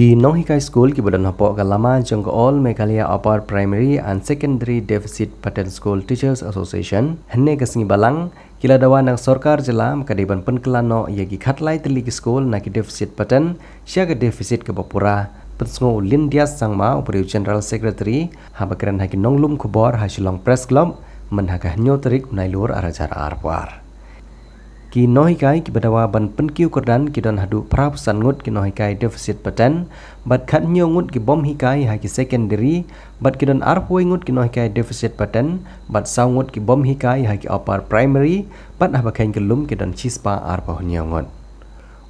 Ki Nohikai School ki badan hapok kalama jong all Meghalaya Upper Primary and Secondary Deficit Pattern School Teachers Association henne kasngi balang kila dawa nang sorkar jela makadiban penkelano yagi khatlai teli ki school na ki deficit pattern siaga deficit ke bapura pensngo Lindias Sangma Upri General Secretary habakran haki nonglum kubor hasilong press club menhakah nyoterik nailur aracara arpar Ki Nohikai ki badawa ban penkiu kordan ki don hadu prap sangut ki Nohikai deficit pattern bat khat nyongut ki bom hikai ha ki secondary bat ki don arpoi ngut ki Nohikai deficit pattern bat saungut ki bom hikai ha ki upper primary bat habakain kelum ki don chispa arpa nyongut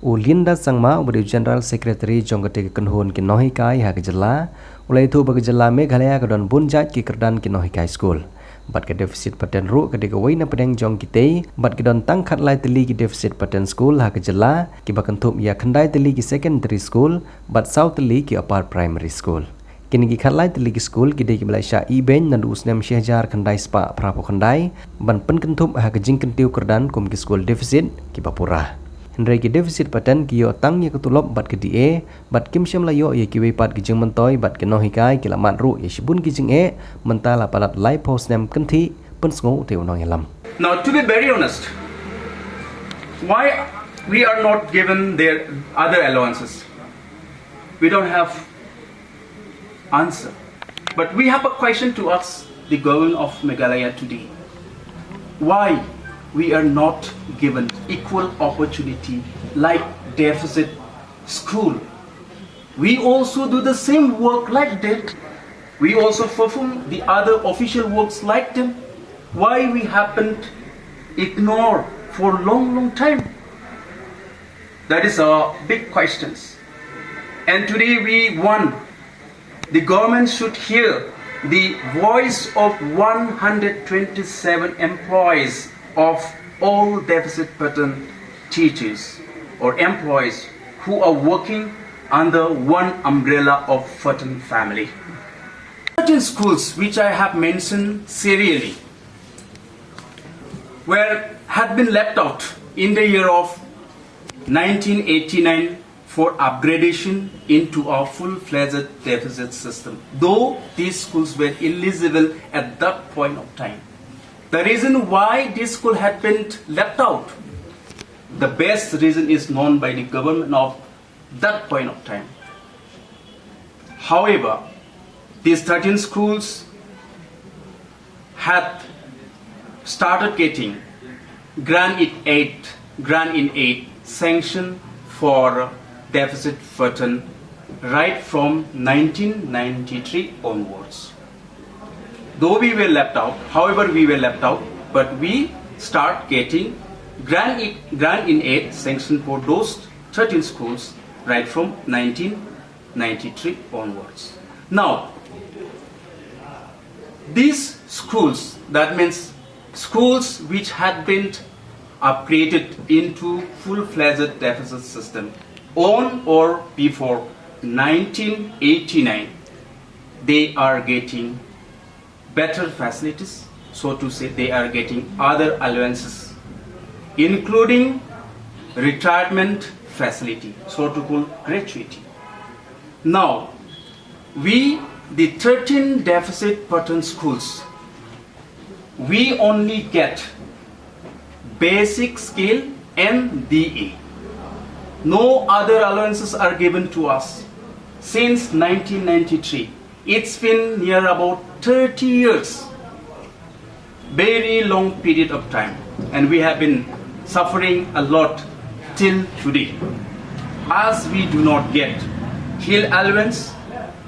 Linda Sangma Ubri General Secretary jongate ki kenhun ki Nohikai ha ki jela ulai tu bagi jela Meghalaya ka don bunjat ki kerdan ki Nohikai school bat ke deficit pattern ru ke dega waina pedeng jong kitei bat ke don tangkhat lai teli ki deficit pattern school ha ke jela ki bakan thup ya khandai teli ki secondary school bat south teli ki upper primary school kini ki khat lai teli ki school ki de ki balai sha iben nan usnem shehjar khandai spa prapo khandai ban pen kan thup ha ke jing kentiu kerdan kum ki school deficit ki bapura Hendrai ki deficit pattern ki yo tang ye ketulop bat ke DA bat kim syam la yo ye ki wepat ki jeng mentoi bat ke Nohikai ki lamat ru ye shibun ki jeng mentala palat lai post nem kenti pensngo teu no yalam Now to be very honest, why we are not given their other allowances? We don't have answer. But we have a question to ask the government of Meghalaya today. Why we are not given equal opportunity like deficit school? We also do the same work like them. We also perform the other official works like them. Why we haven't ignored for long time? That is a big questions. And today we want the government should hear the voice of 127 employees of all deficit pattern teachers or employees who are working under one umbrella of Pattern family. Certain schools which I have mentioned serially had been left out in the year of 1989 for upgradation into a full-fledged deficit system, though these schools were eligible at that point of time. The reason why this school had been left out, the best reason is known by the government of that point of time. However, these 13 schools had started getting grant in aid sanction for deficit pattern right from 1993 onwards. Though we were left out, but we start getting grant in aid sanction for those 13 schools right from 1993 onwards. Now, these schools, that means schools which had been upgraded into full-fledged deficit system on or before 1989, they are getting better facilities, so to say. They are getting other allowances, including retirement facility, so to call gratuity. Now, the 13 deficit pattern schools, we only get basic skill and DA. No other allowances are given to us since 1993. It's been near about 30 years, very long period of time, and we have been suffering a lot till today, as we do not get hill allowance,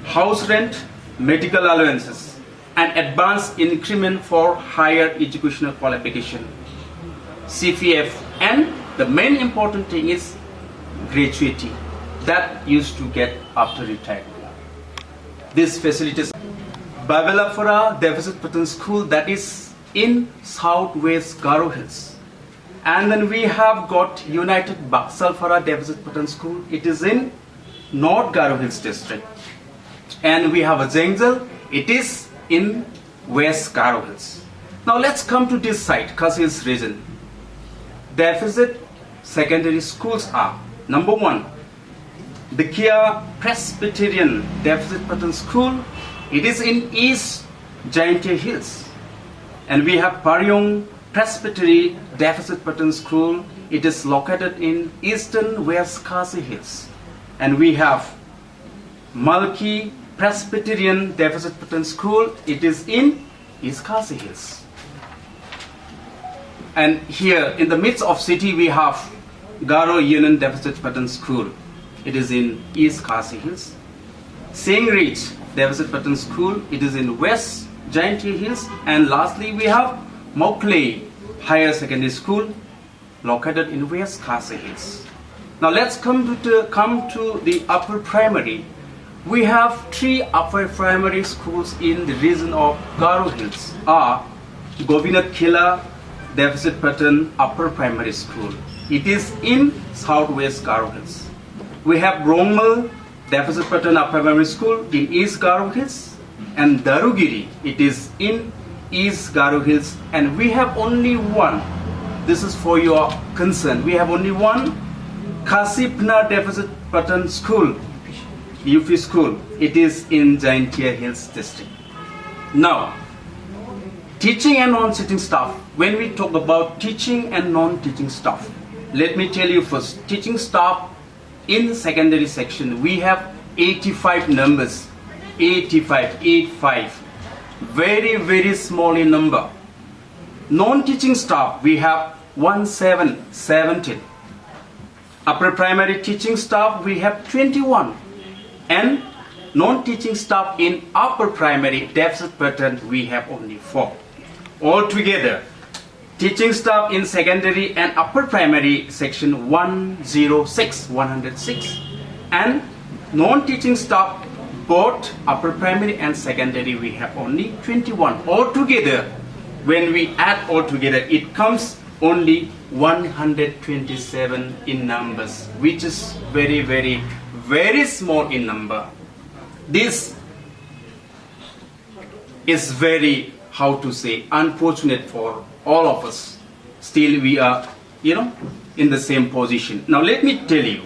house rent, medical allowances, and advanced increment for higher educational qualification, CPF, and the main important thing is gratuity that used to get after retirement. These facilities, Babalapura Deficit Pattern School, that is in southwest Garo Hills. And then we have got United Baksalfara Deficit Pattern School. It is in North Garo Hills district. And we have a Zengzal. It is in West Garo Hills. Now let's come to this site, Khas region. Deficit secondary schools are, number one, the Kia Presbyterian Deficit Pattern School. It is in East Jaintia Hills. And we have Paryong Presbyterian Deficit Pattern School. It is located in Eastern West Khasi Hills. And we have Malki Presbyterian Deficit Pattern School. It is in East Khasi Hills. And here in the midst of city we have Garo Union Deficit Pattern School. It is in East Khasi Hills. Singridge Deficit Pattern School. It is in West Jaintia Hills. And lastly we have Maukley Higher Secondary School located in West Khasi Hills. Now let's come to the upper primary. We have 3 upper primary schools in the region of Garo Hills. Are Govinath Khela Deficit Pattern Upper Primary School. It is in Southwest Garo Hills. We have Rongmal Deficit Pattern Upper Primary School in East Garo Hills, and Darugiri. It is in East Garo Hills, and we have only one. This is for your concern. We have only one Kasipna Deficit Pattern School, UP School. It is in Jaintia Hills district. Now, teaching and non-teaching staff. When we talk about teaching and non-teaching staff, let me tell you first, teaching staff in secondary section, we have 85 numbers, 85. Very, very small in number. Non-teaching staff, we have 17. Upper primary teaching staff, we have 21. And non-teaching staff in upper primary deficit pattern, we have only 4. Altogether, teaching staff in secondary and upper primary section 106, and non-teaching staff both upper primary and secondary, we have only 21. Altogether, when we add all together, it comes only 127 in numbers, which is very, very, very small in number. This is very, how to say, unfortunate for all of us. Still we are, in the same position. Now let me tell you,